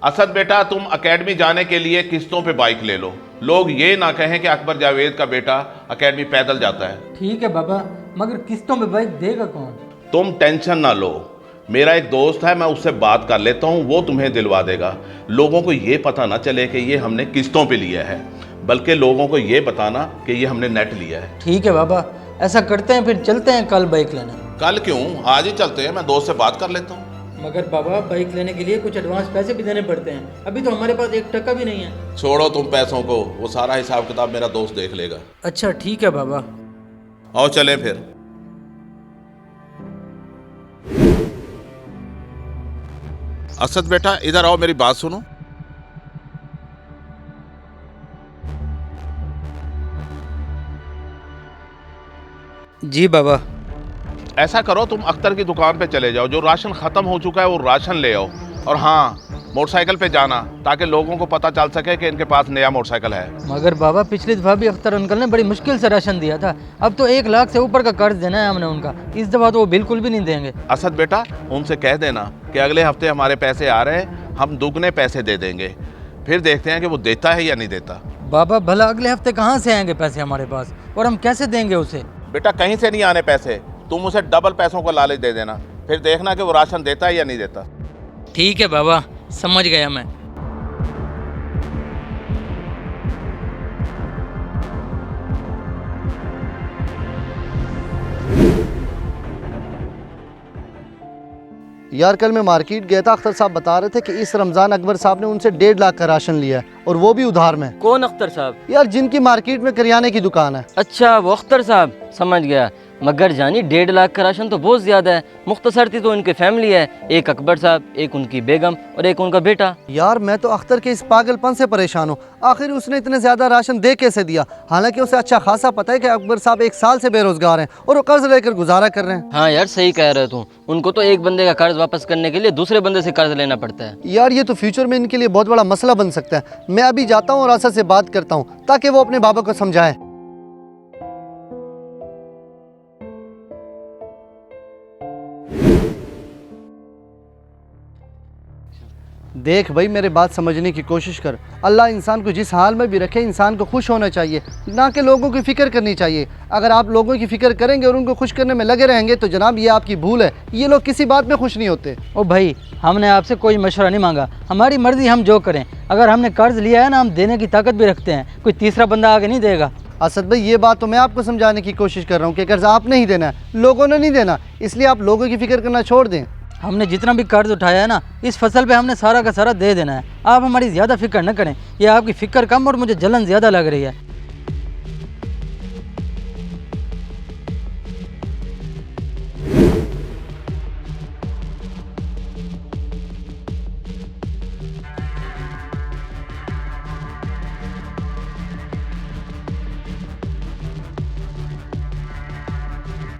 असद बेटा, तुम एकेडमी जाने के लिए किस्तों पे बाइक ले लो। लोग ये ना कहें कि अकबर जावेद का बेटा एकेडमी पैदल जाता है। ठीक है बाबा, मगर किस्तों में बाइक देगा कौन? तुम टेंशन ना लो, मेरा एक दोस्त है, मैं उससे बात कर लेता हूँ, वो तुम्हें दिलवा देगा। लोगों को ये पता ना चले कि ये हमने किस्तों पे लिया है, बल्कि लोगों को ये बताना कि ये हमने नेट लिया है। ठीक है बाबा, ऐसा करते हैं, फिर चलते हैं कल बाइक लेने। कल क्यों, आज ही चलते हैं, मैं दोस्त से बात कर लेता हूँ। मगर बाबा, बाइक लेने के लिए कुछ एडवांस पैसे भी देने पड़ते हैं, अभी तो हमारे पास 1 टका भी नहीं है। छोड़ो तुम पैसों को, वो सारा हिसाब किताब मेरा दोस्त देख लेगा। अच्छा ठीक है बाबा। आओ चलें फिर। असद बेटा इधर आओ, मेरी बात सुनो। जी बाबा। ऐसा करो, तुम अख्तर की दुकान पे चले जाओ, जो राशन खत्म हो चुका है वो राशन ले आओ। और हाँ, मोटरसाइकिल पे जाना, ताकि लोगों को पता चल सके कि इनके पास नया मोटरसाइकिल है। मगर बाबा, पिछली दफा भी अख्तर अंकल ने बड़ी मुश्किल से राशन दिया था, अब तो 1 लाख से ऊपर का कर्ज देना है हमने उनका, इस दफा तो वो बिल्कुल भी नहीं देंगे। असद बेटा, उनसे कह देना कि अगले हफ्ते हमारे पैसे आ रहे हैं, हम दुगने पैसे दे देंगे, फिर देखते हैं कि वो देता है या नहीं देता। बाबा भला अगले हफ्ते कहाँ से आएंगे पैसे हमारे पास, और हम कैसे देंगे उसे? बेटा कहीं से नहीं आने पैसे, तुम उसे डबल पैसों को लालच दे देना, फिर देखना कि वो राशन देता है या नहीं देता। ठीक है बाबा, समझ गया मैं। यार कल मैं मार्केट गया था, अख्तर साहब बता रहे थे कि इस रमज़ान अकबर साहब ने उनसे 1.5 लाख का राशन लिया है, और वो भी उधार में। कौन अख्तर साहब? यार जिनकी मार्केट में करियाने की दुकान है। अच्छा वो अख्तर साहब, समझ गया। मगर जानी 1.5 लाख का राशन तो बहुत ज़्यादा है। मुख्तसर थी तो उनकी फैमिली है, एक अकबर साहब, एक उनकी बेगम और एक उनका बेटा। यार मैं तो अख्तर के इस पागलपन से परेशान हूँ, आखिर उसने इतने ज़्यादा राशन दे कैसे दिया, हालांकि उसे अच्छा खासा पता है कि अकबर साहब 1 साल से बेरोजगार हैं और वो कर्ज लेकर गुजारा कर रहे हैं। हाँ यार सही कह रहे तू, उनको तो एक बंदे का कर्ज वापस करने के लिए दूसरे बंदे से कर्ज लेना पड़ता है। यार ये तो फ्यूचर में इनके लिए बहुत बड़ा मसला बन सकता है। मैं अभी जाता हूँ और असद से बात करता हूँ ताकि वो अपने बाबा को समझाए। देख भाई, मेरे बात समझने की कोशिश कर। अल्लाह इंसान को जिस हाल में भी रखे, इंसान को खुश होना चाहिए, ना कि लोगों की फ़िक्र करनी चाहिए। अगर आप लोगों की फ़िक्र करेंगे और उनको खुश करने में लगे रहेंगे तो जनाब ये आपकी भूल है। ये लोग किसी बात में खुश नहीं होते। ओ भाई, हमने आपसे कोई मशवरा नहीं मांगा, हमारी मर्ज़ी, हम जो करें। अगर हमने कर्ज लिया है ना, हम देने की ताकत भी रखते हैं, कोई तीसरा बंदा आगे नहीं देगा। असद भाई, ये बात तो मैं आपको समझाने की कोशिश कर रहा हूँ कि कर्ज आप नहीं देना है, लोगों ने नहीं देना, इसलिए आप लोगों की फ़िक्र करना छोड़ दें। हमने जितना भी कर्ज उठाया है ना, इस फसल पे हमने सारा का सारा दे देना है। आप हमारी ज़्यादा फिक्र न करें, ये आपकी फ़िक्र कम और मुझे जलन ज़्यादा लग रही है।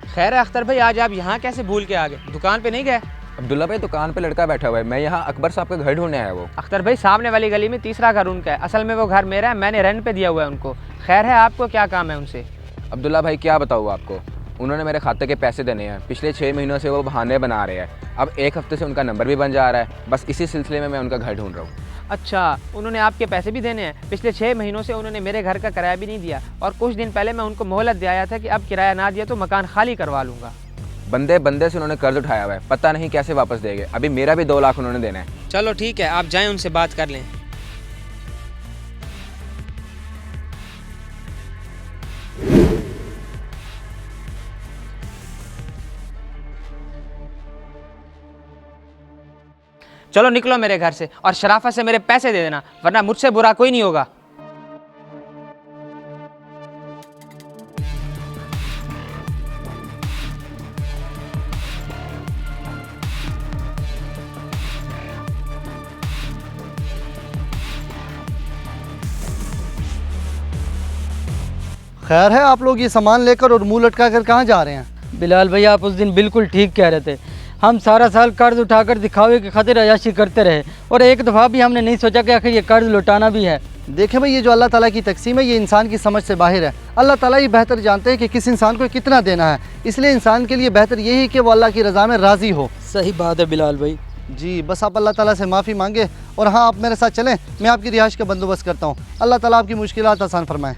खैर है अख्तर भाई, आज आप यहाँ कैसे भूल के आ गए, दुकान पे नहीं गए? अब्दुल्ला भाई दुकान पे लड़का बैठा हुआ है, मैं यहाँ अकबर साहब का घर ढूंढने आया। वो अख्तर भाई सामने वाली गली में तीसरा घर उनका है, असल में वो घर मेरा है, मैंने रेंट पे दिया हुआ है उनको। खैर है, आपको क्या काम है उनसे? अब्दुल्ला भाई क्या बताऊँ आपको, उन्होंने मेरे खाते के पैसे देने हैं, पिछले 6 महीनों से वो बहाने बना रहे हैं। अब 1 हफ्ते से उनका नंबर भी बन जा रहा है, बस इसी सिलसिले में मैं उनका घर ढूंढ रहा हूँ। अच्छा, उन्होंने आपके पैसे भी देने हैं? पिछले 6 महीनों से उन्होंने मेरे घर का किराया भी नहीं दिया, और कुछ दिन पहले मैं उनको मोहलत दे आया था कि अब किराया ना दिया तो मकान खाली करवा लूँगा। बंदे बंदे से उन्होंने कर्ज उठाया हुआ है, पता नहीं कैसे वापस देंगे। अभी मेरा भी 2 लाख उन्होंने देना है। चलो ठीक है, आप जाएं उनसे बात कर लें। चलो निकलो मेरे घर से, और शराफत से मेरे पैसे दे देना, वरना मुझसे बुरा कोई नहीं होगा। खैर है, आप लोग ये सामान लेकर और मुंह लटका कर कहाँ जा रहे हैं? बिलाल भाई, आप उस दिन बिल्कुल ठीक कह रहे थे। हम सारा साल कर्ज उठाकर दिखावे की खातिर अयाशी करते रहे, और एक दफ़ा भी हमने नहीं सोचा कि आखिर ये कर्ज लौटाना भी है। देखें भाई, ये जो अल्लाह ताला की तकसीम है ये इंसान की समझ से बाहर है। अल्लाह ताला ही बेहतर जानते हैं कि किस इंसान को कितना देना है, इसलिए इंसान के लिए बेहतर यही है कि वो अल्लाह की रज़ा में राज़ी हो। सही बात है बिलाल भाई, जी बस आप अल्लाह ताला से माफ़ी मांगे और हाँ आप मेरे साथ चलें, मैं आपकी रिहाइश का बंदोबस्त करता हूँ। अल्लाह ताला आपकी मुश्किलात आसान फरमाए।